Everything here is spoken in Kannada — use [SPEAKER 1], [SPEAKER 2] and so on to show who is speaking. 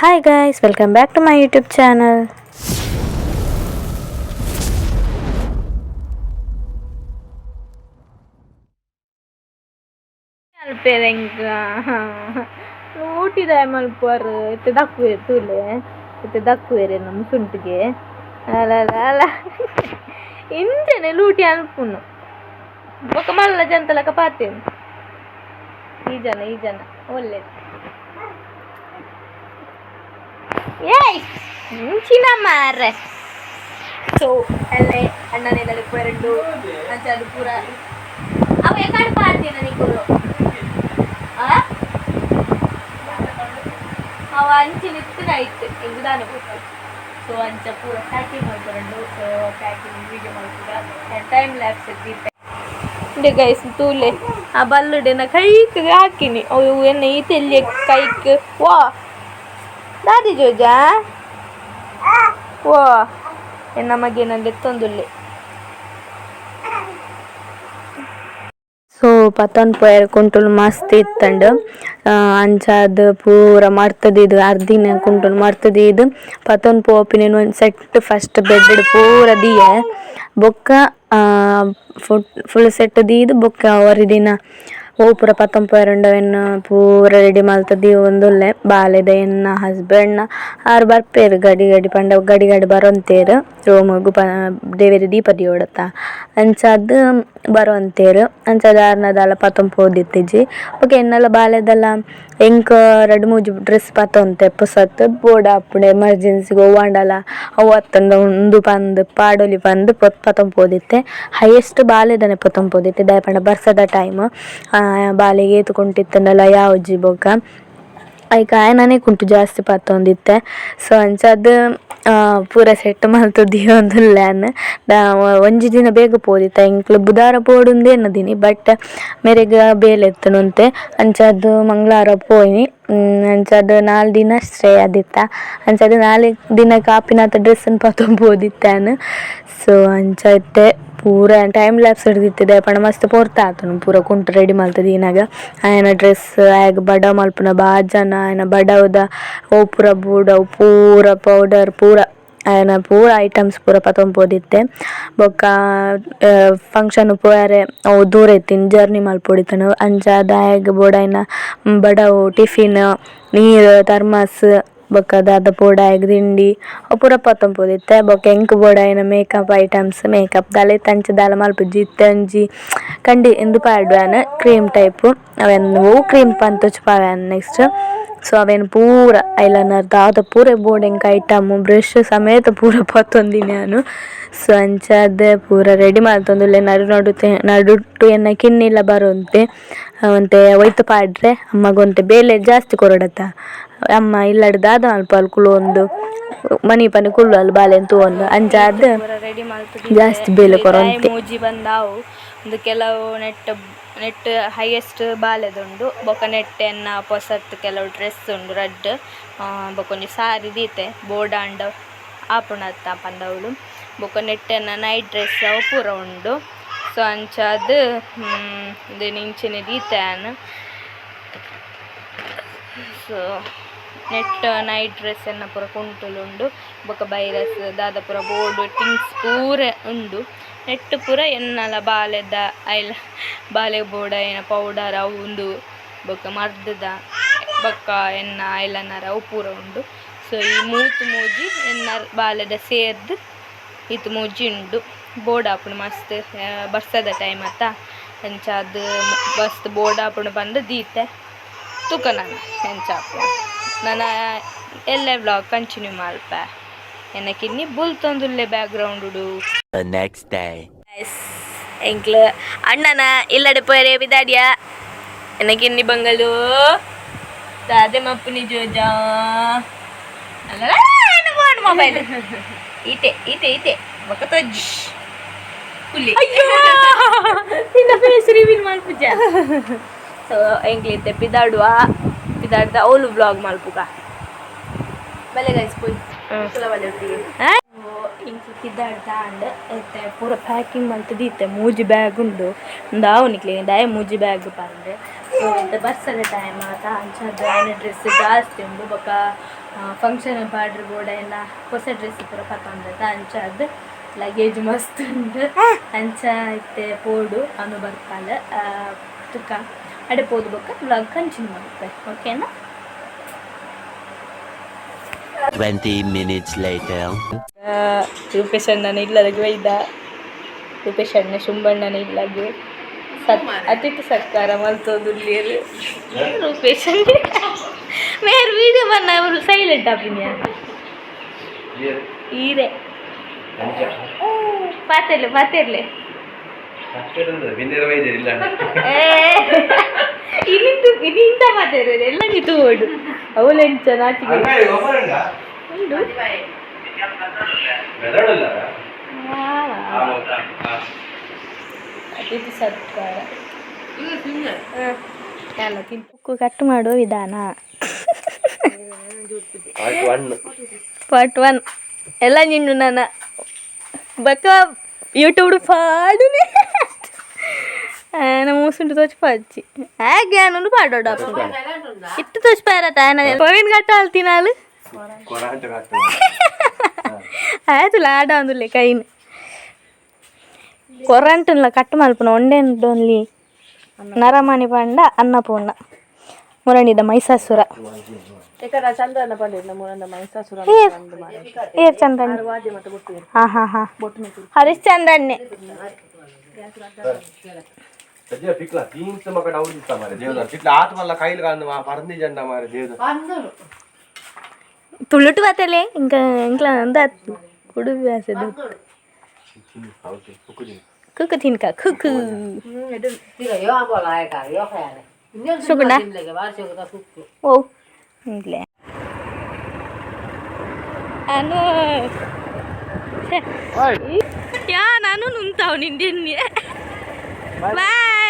[SPEAKER 1] Hi guys, welcome back to my YouTube channel. Alperenga ಊಟಿದ ಮಲ್ಪರ್ ಇತ್ತೆ ದಕ್ಕುವೆ ತೂಲೆ ಇತ್ತೆ ದಕ್ಕುವೆರೆ ನಮ್ಮ ಸುಂಟಿಗೆ ಅಲ್ಲ ಅಲ್ಲ ಇಂಚನೆ ಲೂಟಿ ಅನ್ಪುನು ಬೊಕ ಮಲ್ಲ ಜಂತಲಕ ಪಾತೇನು ಈ ಜನ ಒಳ್ಳೆದು ಏಯ್ ಇಂಚಿನ ಮಾರ್ರೆ ಸೊ ಅಲ್ಲೇ ಅಣ್ಣನೆಲ್ಲ ಪುರಂಡು ಅಂಚದು ಪೂರ ಅವ ಎಕಡೆ ಪಾತೇನ ನಿಕುಲು ಅವ ಅಂಚಿನ ಇತ್ತು ಹಿಂಗೆ ದಾನೆ ಹೋಗ್ತಾರೆ ಸೊ ಅಂಚ ಪೂರ ಪ್ಯಾಕಿಂಗ್ ಮಾಡ್ಕೊಂಡು ಸೊ ಪ್ಯಾಕಿಂಗ್ ವೀಡಿಯೋ ಮಾಡ್ತಿದ್ದ ಟೈಮ್ ಲ್ಯಾಪ್ಸ್ ಇದ್ದಿದ್ದೆ ಗೈಸ್ ತೂಲೆ ಆ ಬಲ್ಲುಡೆನ ಕೈಗೆ ಹಾಕಿನಿ ಅವು ಎಣ್ಣೆ ಈ ತೆಲ್ಲಿ ಕೈಗೆ ವಾ ದಾದಿ ಜೋಜಾ ವಾ ನಮಗೇನಲ್ಲಿ ತೊಂದುಲ್ಲೆ ಸೊ ಪತನ್ ಪೋಯರ್ ಕುಂಟುಲ್ ಮಸ್ತ್ ಇತ್ತಂಡು ಅಂಚಾದ ಪೂರ ಮರ್ತದಿದ್ದು ಅರ್ಧಿನ ಕುಂಟುಲ್ ಮರ್ತದಿದ್ದು ಪತನ್ ಪೋಪಿನ ಒಂದು ಸೆಟ್ ಫಸ್ಟ್ ಬೆಡ್ ಪೂರ ದಿಯೆ ಬೊಕ್ಕ ಫುಲ್ ಸೆಟ್ ದೀದು ಬೊಕ್ಕ ಹೊರದಿನ ಓ ಪೂರ ಪತನ್ ಪೋಯರುಂಡ ಎನ್ನ ಪೂರ ರೆಡಿ ಮಲ್ತದಿ ಒಂದೊಲ್ಲೆ ಬಾಲೆದ ಎನ್ನ ಹಸ್ಬೆಂಡ್ನ ಆರು ಬರ್ಪೇರು ಗಡಿ ಪಂಡ ಗಡಿ ಬರೋಂತೇರು ರೋಮಗು ದೇವೇರಿ ದೀಪದಿ ಓಡತ್ತ ಅಂಚಾದ ಬರೋಂತೇರು ಅಂಚಾದ ಆರ್ನದಾಲ ಪತನ್ ಪೋದಿತ್ತಿಜ್ಜಿ ಓಕೆ ಎನ್ನೆಲ್ಲ ಬಾಲೆದಲ್ಲ ಎಂಕ್ 2-3 ಡ್ರೆಸ್ ಪತೊಂತೆ ಪುಸತ್ ಬೋಡ ಅಪ್ಪುಂಡು ಎಮರ್ಜೆನ್ಸಿಗೆ ಹೋವಾಂಡಲ ಅವು ಅತ್ತಂಡ ಉಂದು ಪಂದ್ ಪಾಡೊಲಿ ಪಂದ್ ಪತನ್ ಪೋದಿತ್ತೆ ಹೈಯೆಸ್ಟ್ ಬಾಲೆದನೆ ಪತನ್ ಪೋದಿತ್ತೆ ದಾಯಪಂಡ ಬರ್ಸದ ಟೈಮ್ ಬಾಲೆಗೆ ಏತುಕೊಂಟಿತ್ತಂಡಲ ಯಾವಜ್ಜಿ ಬೊಕ ಐಕ ಆಯನನೆ ಕುಂಟು ಜಾಸ್ತಿ ಪತ್ತೊಂದಿತ್ತೆ ಸೊ ಅಂಚಾದ ಪೂರ ಸೆಟ್ ಮಲ್ತುದಿ ಒಂದುಲ್ಲೆನ್ ಒಂಜಿ ದಿನ ಬೇಗ ಪೋದಿತ್ತ ಇಂಕ್ಲು ಬುಧಾರ ಪೋಡುಂದೇ ಎನ್ನದಿನಿ ಬಟ್ ಮೇರೆಗ ಬೇಲೆ ಎತ್ತುನಂತೆ ಅಂಚಾದ ಮಂಗಳವಾರ ಪೋಯಿನಿ ಅಂಚಾದ 4 ದಿನ ಸ್ಟೇ ಆದಿತ್ತ ಅಂಚಾದ 4 ದಿನ ಕಾಪಿನಾಥ ಡ್ರೆಸ್ಸನ್ನು ಪತೊಂದು ಪೋದಿತ್ತೇನು ಸೊ ಅಂಚ ಇತ್ತೆ ಪೂರ ಟೈಮ್ ಲ್ಯಾಪ್ಸ್ ಹಿಡ್ದಿತ್ತಿದೆ ಪಂಡ ಮಸ್ತ್ ಪೊರ್ತ ಆತನು ಪೂರ ಕುಂಟು ರೆಡಿ ಮಲ್ತದೀನಾಗ ಆಯನ ಡ್ರೆಸ್ ಆಗ ಬಡ ಮಲ್ಪುನ ಬಾಜನ ಆಯನ ಬಡವುದ ಓ ಪೂರ ಬೂಡವು ಪೂರ ಪೌಡರ್ ಪೂರ ಆಯನ ಪೂರ ಐಟಮ್ಸ್ ಪೂರ ಪತೊಂದು ಪೋದಿತ್ತೆ ಬೊಕ್ಕ ಫಂಕ್ಷನ್ ಪೋಯರೆ ಅವು ದೂರ ಇತ್ತಿನ ಜರ್ನಿ ಮಲ್ಪೊಡಿತನು ಅಂಚಾದ ಆಯಗ ಬೋಡಾಯ್ನ ಬಡವು ಟಿಫಿನ್ ನೀರು ಥರ್ಮಸ್ ಬೊಕ್ಕ ದಾದ ಪೋಡ ಆಯಗ ತಿಂಡಿ ಅವು ಪೂರ ಪತೊಂದು ಪೋದಿತ್ತೆ ಬೊಕ್ಕ ಎಂಕ್ ಬೋಡಾಯ್ನ ಮೇಕಪ್ ಐಟಮ್ಸ್ ಮೇಕಪ್ ದಾಲ ತಂಚ ದಾಲ ಮಲ್ಪುಜಿ ಇತ್ತಂಜಿ ಕಂಡಿ ಎಂದು ಪಾಡ್ವಾನ ಕ್ರೀಮ್ ಟೈಪು ಅವೆನ್ನು ಕ್ರೀಮ್ ಪಂತೊಚ್ಚು ಪಾವ್ಯಾನ ನೆಕ್ಸ್ಟ್ ಸೊ ಅವೇನು ಪೂರ ಐಲೈನರ್ ದಾದ ಪೂರ ಬೋರ್ಡೆಂಕ್ ಐಟಮ್ ಬ್ರಷ್ ಸಮೇತ ಪೂರ ಪತ್ತೊಂದಿನಿ ನಾನು ಸೊ ಅಂಚಾದ ಪೂರ ರೆಡಿ ಮಾಡ್ತೊಂದುಲ್ಲೆ ನಡುಟ್ಟು ಎನ್ನ ಕಿನ್ನಿಲ್ಲ ಬರೋಂತೆ ಒಂತೆ ಒಯ್ತು ಪಾಡ್ರೆ ಅಮ್ಮಗೊಂತೆ ಬೇಲೆ ಜಾಸ್ತಿ ಕೊರಡತ್ತ ಅಮ್ಮ ಇಲ್ಲಡ್ ದಾದ ಮಲ್ಪ ಅಲ್ಲಿ ಕುಲೊಂದು ಮನಿ ಪನಿ ಕುಲ್ಲು ಅಲ್ಲಿ ಬಾಲೆನ್ ತೂವೊಂದು ಅಂಚಾದ ರೆಡಿ ಮಾಡ್ತದೆ ಜಾಸ್ತಿ ಬೇಲೆ ಕೊರೊಂತೆ ಮೂಜಿ ಬಂದಾವು ಒಂದು ಕೆಲವು ನೆಟ್ ಹೈಯೆಸ್ಟ್ ಬಾಲೆದುಂಡು ಬೊಕ ನೆಟ್ ಎನ್ನ ಪೊಸತ್ ಕೆಲವು ಡ್ರೆಸ್ ಉಂಡು ರಡ್ ಬೊಕೊಂಜಿ ಸಾರಿ ದೀತೆ ಬೋಡಾಂಡ ಆಪುಣತ್ತ ಪಂದವುಲು ಬೊಕ ನೆಟ್ ಎನ್ನ ನೈಟ್ ಡ್ರೆಸ್ ಅವು ಪೂರ ಉಂಡು ಸೊ ಅಂಚಾದ ಇದು ನಿಂಚಿನ ದೀತೆನ್ ಸೊ ನೆಟ್ ನೈಟ್ ಡ್ರೆಸ್ ಎನ್ನ ಪೂರ ಕುಂಟುಲುಂಡು ಬೊಕ ಬೈರಸ್ ದಾದ ಪೂರ ಬೋರ್ಡ್ ಥಿಂಗ್ಸ್ ಪೂರ ಉಂಡು ನೆಟ್ ಪೂರ ಎನ್ನಲ ಬಾಲೆದ ಬಾಲೆ ಬೋಡ ಏನ ಪೌಡರ್ ಅವು ಉಂಡು ಬೊಕ ಮರ್ದದ ಬೊಕ್ಕ ಎನ್ನ ಐಲೈನರ್ ಅವು ಪೂರ ಉಂಡು ಸೊ ಈ ಮೂಜಿ ಎನ್ನ ಬಾಲೆದ ಸೇರ್ದು ಇತ್ತು ಮೂಜಿ ಉಂಡು ಬೋರ್ಡ್ ಆಪುಂಡು ಮಸ್ತ್ ಬರ್ಸದ ಟೈಮ್ ಅತ್ತ ಅಂಚಾದ ಮಸ್ತ್ ಬೋರ್ಡ್ ಆಪುಂಡು ಬಂದು ದೀತೆ ತುಕ ನಾನು ಹೆಂಚಾಪು ನಾನು ಎಲ್ಲೇ ವ್ಲಾಗ್ ಕಂಟಿನ್ಯೂ ಮಲ್ಪ ಎನ್ನಕಿನ್ನಿ ಬುಲ್ತೊಂದುಲ್ಲೆ ಬ್ಯಾಕ್ಗ್ರೌಂಡು
[SPEAKER 2] next day.
[SPEAKER 1] ಎಂಕ್ಲು ಅಣ್ಣನ ಇಲ್ಲಡೆ ಪೋಯರೆ ಬಿದಾಡಿಯ ಎನ್ನಕಿನ್ನಿ ಬಂಗಲು ದಾದೆ ಮಪ್ಪುನಿ ಜೋಜಾ ಅಲ್ಲ ಮೊಬೈಲ್ ಈತೆ ಬೊಕ ತೊಜ್ಜಿ ಕುಲ್ಲಿ ನಿನ್ನ ಫೇಸ್ ರಿವೀಲ್ ಮಲ್ಪುಜ ಸೊ ಎಂಕ್ಲಿತ್ತೆ ಪಿದಾಡ್ದ ಅವಳು ವ್ಲಾಗ್ ಮಲ್ಪುಗ ಬಲೆ ಗೈಸ್ ಪೋಯ್ ಇಂಕ್ಲು ಪಿದಾಡ್ದ ಅಂಡ್ ಎತ್ತೆ ಪೂರ ಪ್ಯಾಕಿಂಗ್ ಮಲ್ತದಿತ್ತೆ ಮೂಜಿ ಬ್ಯಾಗ್ ಉಂಡು ಒಂದು ಆವನಿಕ್ಲಿ ಡಾಯ ಮೂಜಿ ಬ್ಯಾಗ್ ಪಾರ್ರೆ ಸೊ ಇದು ಬರ್ಸದ ಟೈಮ್ ಆತ ಅಂಚಾದ ಡ್ರೆಸ್ ಜಾಸ್ತಿ ಉಂಡು ಬೊಕ ಫಂಕ್ಷನ್ ಪಾಡ್ರೆ ಬೋಡ ಎಲ್ಲ ಹೊಸ ಡ್ರೆಸ್ ಪೂರ ಪತ್ತೊಂದದ ಅಂಚ ಅದು ಲಗೇಜ್ ಮಸ್ತ್ ಉಂಡು ಅಂಚ ಇತ್ತೆ ಪೋಡು ಅನು ಬರ್ಪಾಲ ತುಕ ಅಡೆ ಪೋದು ಬೊಕ್ಕ ಬ್ಲಾಗ್ ಕಂಚಿನ ಮಾಡ್ತೆ ಓಕೆನಾ.
[SPEAKER 2] 20 minutes later.
[SPEAKER 1] ರೂಪೇಶ್ ಅಣ್ಣನ ಇಲ್ಲದಾಗೆ ಒಯ್ದ ರೂಪೇಶ್ ಅಣ್ಣ ಶುಂಭಣ್ಣನ ಇಲ್ಲಗೆ ಅತಿಥಿ ಸತ್ಕಾರ ಮಲ್ತೋದುಲ್ಲಿಯರು ರೂಪೇಶ್ ಮೇರು ವೀಡಿಯೋ ಬನ್ನ ಅವರು ಸೈಲೆಂಟ್ ಆಪಿನಿಯ ಈರೆ ಪಾತೆರ್ಲೆ ಪಾತೆರ್ಲೆ ಇನ್ನಿಂತ ಮಾತಾಡೋದು ಎಲ್ಲ ನಿಂತು ಓಡು ಅವಳೆಂಚ ನಾಚಿಕೆ ಅತಿಥಿ ಸತ್ಕಾರ ಉಕ್ಕು ಕಟ್ ಮಾಡುವ ವಿಧಾನ ಪಾರ್ಟ್ 1 ಎಲ್ಲ ನಿನ್ನು ನನ್ನ ಬಕ್ಕ ಯೂಟ್ಯೂಬ್ ಪಾಡುನೆ ನಮ್ಮ ಮೂಸುಂಟು ತೋಚ್ ಪಚ್ಚಿ ಹಾಗೆ ಅನ್ನೋದು ಪಾಡೋಡು ಅಪ್ಪ ಇಟ್ಟು ತೋಚ್ ಪಾರತ ಪವಿನ್ ಕಟ್ಟ ಅಲ್ತಿನಾಲು ಆಯ್ತು ಲಾಡ ಅಂದುಲ್ಲೆ ಕೈನ್ ಕೊರಂಟನ್ಲ ಕಟ್ಟು ಮಲ್ಪನ ಒಂಡೆಂಟೊನ್ಲಿ ನರಮಣಿ ಪಂಡ ಅನ್ನಪೂರ್ಣ ಮುರಣಿದ ಮೈಸಾಸುರ ಏರ್ ಚಂದ್ರಣ್ಣ ಹಾ ಹಾ ಹಾ ಹರಿಶ್ಚಂದ್ರಣ್ಣೆ ತುಳುಟು ಬತ್ತಲೆ ಇಂಕ ಇಂಕ್ಲ ಅಂದ ಕುಡು ವ್ಯಾಸದ ಕುಕ್ಕು ತಿನ್ಕ ಕುಕ್ಕು ಸುಗುಣ ಓ ಇಲ್ಲೇ ಅನು ಯಾ ನಾನು ನುಂತಾವ್ ನಿಂದೆ ಬಾಯ್.